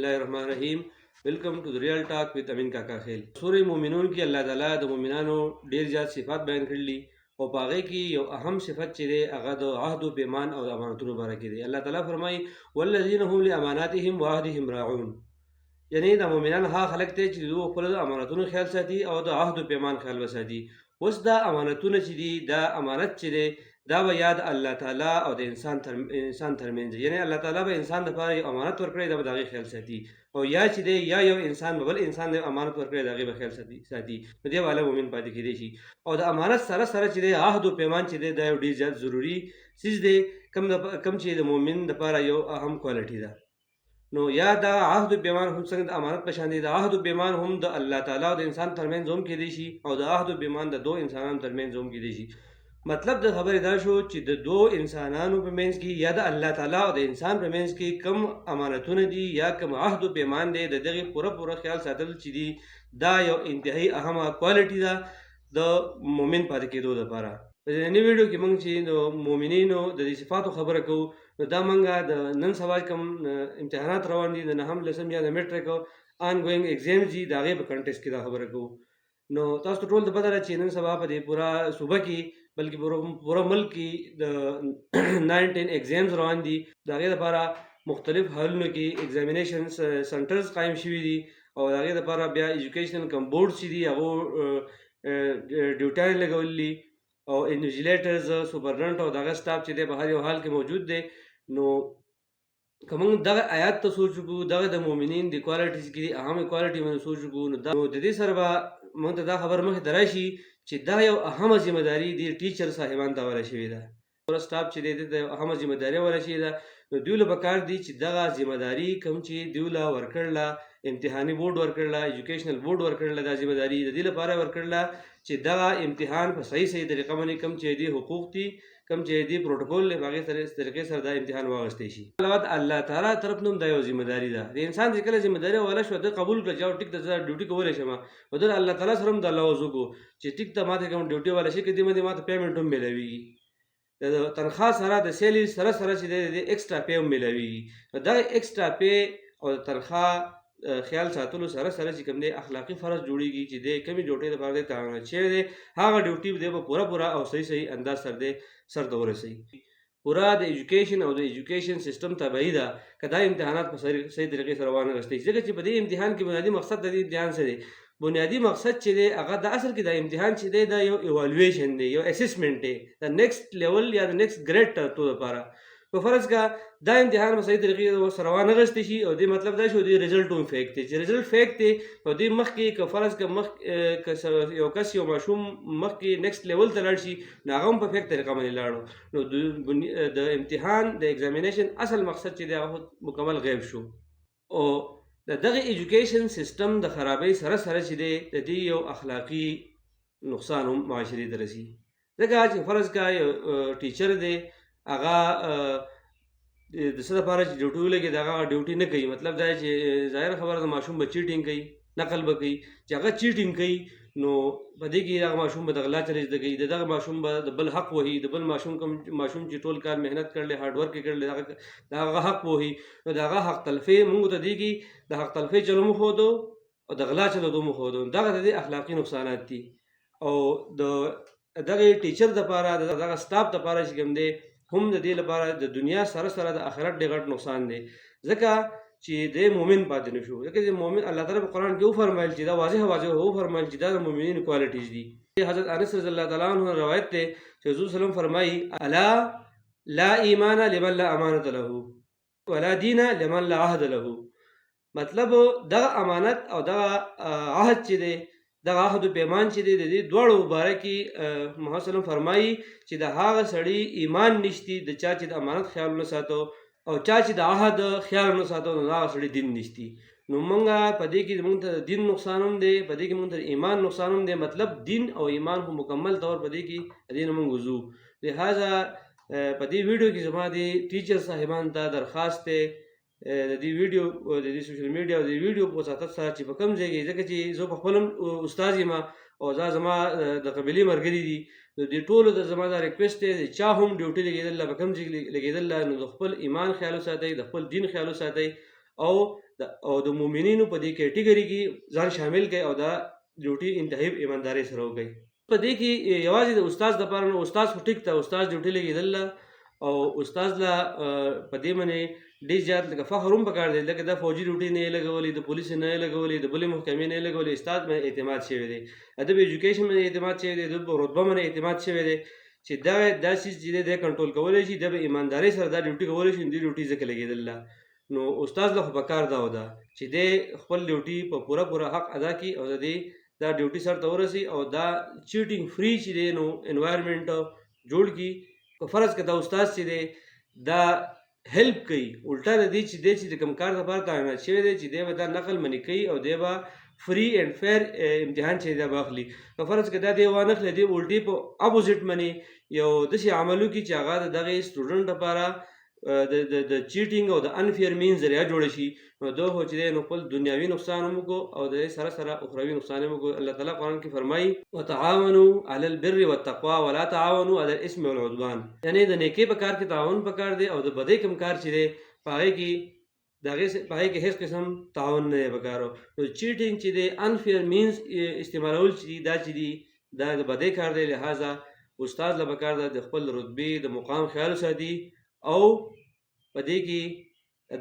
Bismillahirrahmanirrahim. Welcome to the Real Talk with Amin Kaka Khail. سورہ مومنون کې الله تعالی د مؤمنانو ډیر زیات صفات بیان کړلي او پاغه کې یو اهم صفت چې دی هغه د عهد او پیمان او امانتونو باره کې دی. الله تعالی فرمایي والذین هم لاماناتهم وعهدهم راعون. یعنی د مؤمنان ها خلق ته چې دوی خپل امانتونو خیال ساتي او د عهد او پیمان خیال وساتي. اوس دا امانتونه چې دي دا امانت چې دی دا به یاد الله تعالی او د انسان ترمنځ یعنی الله تعالی به انسان لپاره یو امانت ورکړي دا به دغه خیال ساتي او یا چې دی یا یو انسان به بل انسان د امانت ورکړي دغه به خیال ساتي په دې والا مؤمن پاتې کېدی شي او د امانت سره چې دی عهد او پیمان چې دی دا یو ډیر زیات ضروری چیز دی کم چې د مؤمن لپاره یو اهم کوالټي ده. نو یا دا عهد و پیمان هم څنګه د امانت په شان دي د عهد و پیمان هم د الله تعالی او د انسان ترمنځ هم کېدی شي او د عهد و پیمان د دو انسانانو ترمنځ هم کېدی شي. مطلب د خبرې دا شو چې د دو انسانانو په منځ کې یا د الله تعالی او د انسان په منځ کې کم امانتونه دي یا کم عهد و پیمان دی د دغه پوره خیال ساتل چې دي دا یو انتهایی اهمه کوالټي ده د مؤمن پاتې کېدو لپاره. په دې ویډیو کې موږ چې د مؤمنینو د صفاتو خبره کوو نو دا موږ د نن سبا کوم امتحانات روان دي د نهم لسم یا د میټریک آن ګوینګ ایگزام دي د هغې په کنټیکس کې دا خبره کوو. نو تاسو ټول ته پته ده چې نن سبا په دې پوره صوبه کې بلکې پوره ملک کې د 9-10 ایگزامز روان دي د هغې لپاره مختلف حالونو کې ایگزامینیشن سنټرز قایم شوي دي او د هغې لپاره بیا ایجوکیشنل کم بورډ چې دي هغو ډیوټیانې لګولي او انویجیلیټرز سپرډنټ او دغه سټاف چې دی په هر یو حال کې موجود دی. نو که موږ دغه آیات ته سوچ وکړو دغه د مؤمنین د کوالټیز کې د اهمې کوالټي باندې سوچ وکړو نو د دې سره به موږ ته دا خبر مخې ته راشي چې دا یو اهمه ذمه داري د ټیچر صاحبانو ته ورشوې ده. پوره سټاف چې دی د اهمه ذمه داري ورشوې ده نو دوی له پکار دي چې دغه ذمه داري کوم چې دوی له ورکړله امتحاني بورډ ورکړله ایجوکیشنل بورډ ورکړله دا ذمه داري د دې لپاره ورکړله چې دغه امتحان په صحیح طریقه باندې کوم چې دی حقوق دي کوم چې دی پروتوکول له هغې طریقې سره دا امتحان واغوستی شي. علاوه الله تعالی طرف نوم دا یو ذمه داري ده د انسان چې کله ذمه داري والا شو ده قبول کړه چې ټیک ته زه ډیوټي کولی شم او د الله تعالی سره هم د الله وضو کو چې ټیک ته ماته کوم ډیوټي والا شي کې دې باندې ماته پیمنټ هم میلاویږي د تنخواه سره د سیلري سره چې دی د ایکسټرا پی هم میلاویږي دا ایکسټرا پی او تنخواه خیال ساتلو سره چې کوم دی اخلاقي فرض جوړیږي چې د کمی ډیوټي لپاره دی تعین شوی دی هغه ډیوټي دی به پوره او صحیح انداز سره دی سر ته ورسوي. پوره د ایجوکیشن او د ایجوکیشن سیستم تبعی ده که دا امتحانات په صحیح طریقې سره وانغوستی شي ځکه چې په دې امتحان کې بنیادي مقصد د دې امتحان څه دی بنیادي مقصد چې دی هغه د اصل کې د امتحان چې دی دا یو ایوالویشن دی یو اسسمنټ دی د نیکسټ لیول یا د نیکسټ ګریډ ټو لپاره په فرض کا دا امتحان په صحیح طریقې سره وانغوستی شي او دې مطلب دا شو دی رزلټ هم فیک دی چې رزلټ فیک دی او دې مخکې که فرض که یو کس یو ماشوم مخکې نیکسټ لیول ته لاړ شي نو هغه هم په فیک طریقه باندې لاړو نو د امتحان د ایگزامینیشن اصل مقصد چې دی هغه مکمل غیب شو. او دغه ایجوکیشن سیستم د خرابۍ سره چې دی د دې یو اخلاقي نقصان هم معاشرې ته رسي ځکه چې فرض کا یو ټیچر دی هغه د څه لپاره چې ډیوټي ولګي د هغه ډیوټي نه کوي مطلب دا چې ظاهر خبره د ماشوم به چیټینګ کوي نقل به کوي چې هغه چیټینګ کوي نو په دې کې دغه ماشوم به د غلا چلې زده کوي دغه ماشوم به د بل حق وهي د بل ماشوم کوم ماشوم چې ټول کار محنت کړلی هارډ ورک یې کړلی د هغه حق وهي نو د هغه حق تلفی موږ ته دیږي د حق تلفی چلو مو ښودو او د غلا چلېدو مو ښودو دغه د دې اخلاقي نقصانات دي. او د دغه ټیچر دپاره دغه سټاف دپاره چې کوم دی هم د دې لپاره د دنیا سره د آخرت ډېر غټ نقصان دی ځکه چې د مؤمن پاتې نه شو ځکه چې مؤمن الله تعالی په قرآن کې وفرمایل چې دا واضح وفرمایل چې دا د مؤمنینو کوالټیز دي. حضرت انس رضی الله تعالی عنه روایت دی چې حضور صلی الله علیه وسلم فرمایي الا لا ایمان لمن لا امانت له ولا دین لمن لا عهد له. مطلب دغه امانت او دغه عهد چې دی دغه عهد و پیمان چې دی د دې دواړو باره کې محمد صلی الله علیه وسلم فرمایي چې د هغه سړي ایمان نشتی د چا چې د امانت خیال نه ساتو او چا چې د عهد خیال نه ساتو نو هغه سړي دین نشتی. نو موږ په دې کې موږ ته دین نقصان هم دی په دې کې موږ ته ایمان نقصان هم دی مطلب دین او ایمان په مکمل طور په دې کې دین موږ وضو. لہذا په دې ویډیو کې زما د ټیچر صاحبانو ته درخواست دی د دې ویډیو د دې سوشل میډیا او د ویډیو په وساتت سره چې په کوم ځای کې ځکه چې زه په خپل استاد یم او دا زما د قبیلې ملګري دي نو دې ټولو د زما دا ریکویسټ دی چا هم ډیوټي لګېدل په کوم ځای کې لګېدل نو د خپل ایمان خیال وساتئ د خپل دین خیال وساتئ او او د مؤمنینو په دې کیټګوري کې ځان شامل کړي او دا ډیوټي انتهایی ایمانداري سره وکړي. په دې کې یوازې د استاد لپاره نو استاد خو ټیک ته استاد ډیوټي لګېدل او استاد لا په دې باندې ډېر زیات لکه فخر هم پکار دی لکه د فوجي ډیوټي نه یې لګولې د پولیس نه یې لګولې د بلې محکمې نه یې لګولې استاد باندې اعتماد شوی دی ادب ایجوکیشن باندې اعتماد شوی دی د رتبه باندې اعتماد شوی دی چې دا چیز چې دی کنټرول کولی شي د به ایماندارۍ سره دا ډیوټي کولی شي دې ډیوټي ځکه لګېدل نو استاد له خو پکار دا وده چې دی خپل ډیوټي په پوره حق ادا کړي او د دې دا ډیوټي سره ته ورسي او دا چیټینګ فری چې دی نو انوایرمنټ جوړ کړي که فرض که دا استاد چې دی دا هیلپ کوي الټا د دې چې دی چې د کوم کار لپاره تعینات شوی دی چې دی به دا نقل منې کوي او دی به فری اینڈ فیر امتحان چې دا به اخلي که فرض که دا دی وانخلي دی الټي په اپوزیټ باندې یو داسې عمل وکړي چې هغه د دغې سټوډنټ لپاره د چیټینګ او د انفیر مین ذریعه جوړه شي نو دا خو چې دی نو خپل دنیاوي نقصان هم وکړو او د سره سره اخروي نقصان هم وکړو. الله تعالی قرآن کې فرمایي وتعاونوا علی البر والتقوا ولا تعاونوا علی الاسم والعدوان یعنی د نیکۍ په کار کې تعاون پکار دی او د بدۍ کوم کار چې دی په هغې کې هیڅ قسم تعاون نه دی پکار نو چیټینګ چې دی انفیر مینز استعمالول چې دا چې دی دا د بدۍ کار دی لہذا استاد له پکار ده د خپل رتبې د مقام خیال وساتي او په دې کې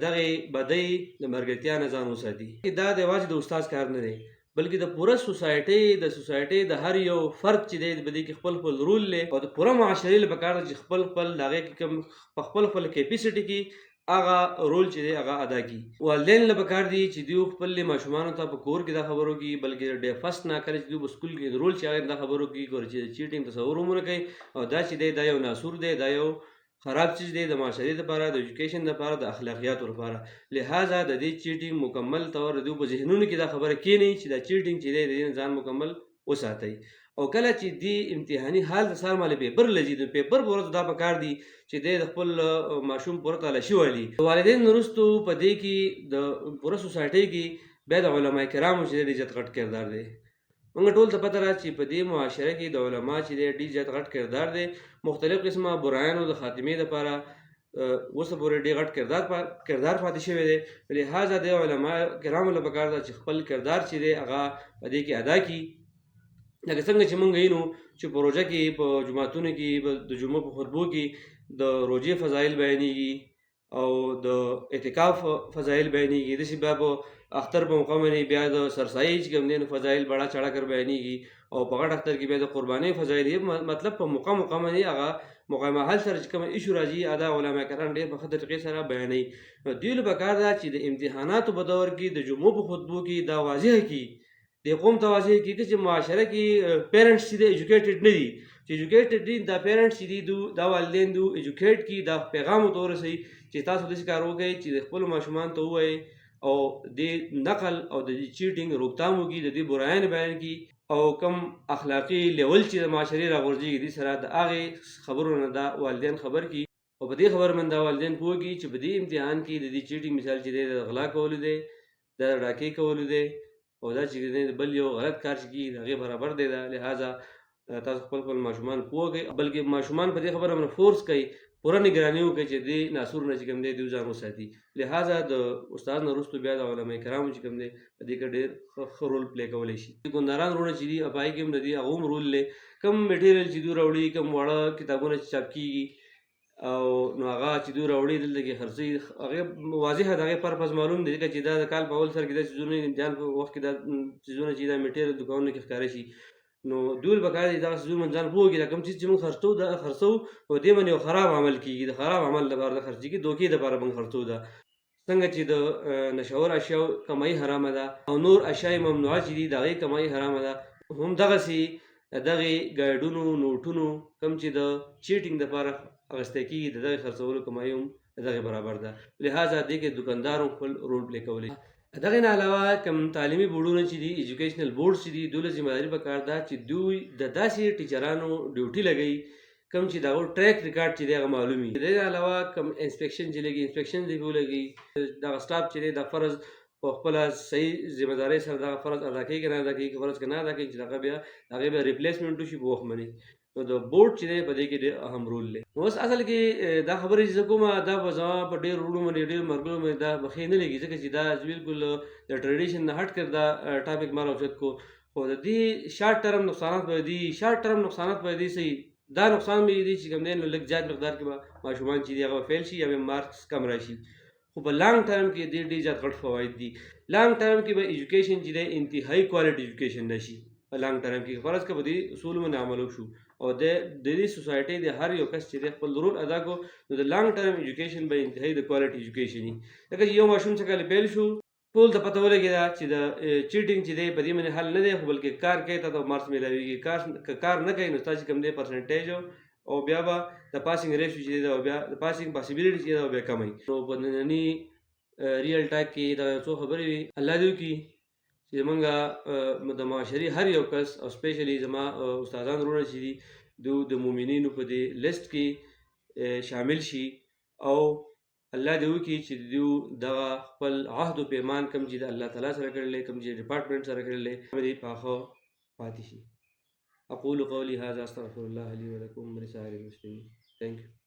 دغه بدۍ د مرګرتیا نه ځان وساتي. دا د یوازې د استاد کار نه دی بلکې د پوره سوسایټۍ د هر یو فرد چې دی په دې کې خپل رول لري او د پوره معاشرې له پکار ده چې خپل دغه کې کوم په خپل کیپیسټي کې هغه رول چې دی هغه ادا کړي. والدین له پکار دي چې دوی خپل ماشومانو ته په کور کې دا خبرو کوي بلکې ډې فرست نه کړي چې دوی په سکول کې رول چې هغه دا خبرو کوي چې چیټینګ تصور هم نه کوي او دا چې دی دا یو ناسور دی دا یو خراب چیز دی د معاشرې لپاره د ایجوکیشن لپاره د اخلاقیاتو لپاره لہذا د دې چیټینګ مکمل طور د په ذهنونو کې دا خبره کېنی چې دا چیټینګ چې دی د ځان مکمل وساتئ او کله چې دی امتحاني حال د سار مال پیپر لږی د پیپر پورته دا پکار دی چې د خپل ماشوم پورته لشي والی والدین نورستو په دې کې د پوره سوسایټي کې بیا د علما کرامو چې ډېر عزت غټ کردار دی. موږ ټول ته پته را چې په دې معاشره کې د علما چې ډېر عزت غټ کردار دی مختلف قسمه برایانو د خاتمې لپاره اوس پورې ډېر غټ کردار پاتې شوی دی لہذا د علما کرامو له پکار ده چې خپل کردار چې دی هغه په دې کې ادا کړي لکه څنګه چې موږ وینو چې په روژه کې په جوماتونو کې د جمعو په خطبو کې د روژې فضایل بیانېږي او د اعتکاف فضایل بیانېږي داسې بیا په اختر په موقع باندې بیا د سرسایي چې کوم دی نو فضایل بڑا چڑھا کر بیانېږي او په غټ اختر کې بیا د قربانۍ فضایل مطلب په موقع باندې هغه موقع محل سره چې کوم ایشو راځي ادا علما کرام ډېر په ښه طریقې سره بیانوي. دوی له پکار ده چې د امتحاناتو په دور کې د جمعو په خطبو کې دا واضح کړي د قوم ته واضح کړي چې معاشره کې پیرنټس چې دی ایجوکیټډ نه دي چې ایجوکیټډ دي دا پیرنټس چې دي دا والدین دو ایجوکیټ کړي دا پیغام ورته ورسوي چې تاسو داسې کار وکړئ چې د خپلو ماشومانو ته ووایئ او د نقل او د چیټینګ روکتام وکړي د دې برایان بیان کړي او کم اخلاقي لیول چې د معاشرې راغورځېږي دې سره د هغې خبرو نه دا والدین خبر کړي او په دې خبر باندې دا والدین پوه کړي چې په دې امتحان کې د دې چیټینګ مثال چې دی د غلا کولو دی د ډاکې کولو دی او دا چې بل یو غلط کار چې کېږي د هغې برابر دی دا لہذا تاسو خپل ماشومان پوه کړئ بلکې ماشومان په دې خبره باندې فورس کوي پوره نگراني وکړي چې دې ناسور نه چې کوم دی دوی ځان وساتي لہذا د استاد نه وروسته بیا د علما کرامو چې کوم دی په دې کې ډېر ښه رول پلی کولی شي. ګونداران وروڼه چې دي په هغې کې هم د دې هغه هم رول دی کوم میټیریل چې دوی راوړي کوم واړه کتابونه چې چاپ کېږي او نو هغه چې دوی راوړي دلته کې خرڅوي هغې واضحه د هغې پرپز معلوم دی ځکه چې دا د کال په اول سر کې دا څیزونه امتحان په وخت کې دا څیزونه چې دا میټیریل دوکانونو کې ښکاره شي نو دوی پکار دي دغه څیزونه موږ ځان پوهېږي دا کوم څیز چې موږ خرڅوو دا خرڅوو او دې باندې یو خراب عمل کېږي د خراب عمل لپاره د خرڅېږي دوکې دپاره موږ خرڅوو ده څنګه چې د نشور اشیاو کمایي حرامه ده او نور اشیای ممنوعه چې دي د هغې کمایي حرامه ده همدغسې دغې ګایډونو نوټونو کوم چې د چیټینګ دپاره اخیستی کېږي د دغې خرڅولو کمایي هم د دغې برابر ده لہذا دې کې دوکاندار هم خپل رول پلی کولی. دغې نه علاوه کوم تعلیمي بورډونه چې دي ایجوکیشنل بورډ چې دي دوی له ذمهداري پکار ده چې دوی د داسې ټیچرانو ډیوټي لګوي کوم چې د هغو ټریک ریکارډ چې دی هغه معلوم وي. د دې علاوه کوم انسپیکشن چې لګي انسپیکشن دی ولګي دغه سټاف چې دی د فرض په خپله صحیح ذمهدارۍ سره دغه فرض ادا کوي که نه ادا کوي که فرض که نه ادا کوي چې دغه بیا هغې بیا ریپلیسمنټ وشي په وخت باندې نو د بورډ چې دی په دې کې ډېر اهم رول دی. نو اوس اصل کې دا خبرې چې زه کومه دا به زما په ډېرو وروڼو باندې ډېرو ملګرو باندې دا به ښې نه لګي، ځکه چې دا بالکل د ټریډیشن نه هټ کر دا ټاپک ما راوچت کو. خو د دې شارټ ټرم نقصانات به دي، شارټ ټرم نقصانات به دي صحیح. دا نقصان به دي چې کوم دی نو لږ زیات مقدار کې به ماشومان چې دي هغه فیل شي یا به مارکس کم راشي. خو په لانګ ټرم کې ډېر زیات غټ فواید دي. لانګ ټرم کې به ایجوکیشن چې دی انتهایی کوالټي ایجوکیشن نشي. په لانګ ټرم کې فرض که په دې اصولو باندې عمل وشو او د دې سوسایټۍ د هر یو کس چې دی خپل رول ادا کو، نو د لانګ ټرم ایجوکیشن به انتهایی د کوالټي ایجوکیشن وي. لکه چې یو ماشوم څه کله پیل شو ټول ته پته ولګېده چې د چیټینګ چې دی په دې باندې حل نه دی، خو بلکې کار کوي ته د مارکس میلاویږي. کار نه کوي نو ستا چې کوم دی پرسنټیج او بیا به د پاسینګ ریشیو چې دی او بیا د پاسینګ پاسیبلیټي چې دی او بیا کمی. نو په ننني ریل ټاک کې دا څو خبرې وي. الله دې وکړي چې زمونږ د معاشري هر یو کس او سپیشلی زما استادان وروڼه چې دي د مؤمنینو په دې لیست کې شامل شي، او الله دې وکړي چې دوی دغه خپل عهد و پیمان کوم چې د الله تعالی سره کړلی، کوم چې ډپارټمنټ سره کړلی، دې پاخه پاتې شي. اقول قولي هذا استغفر الله لي ولكم ولسائر المسلمين. Thank you.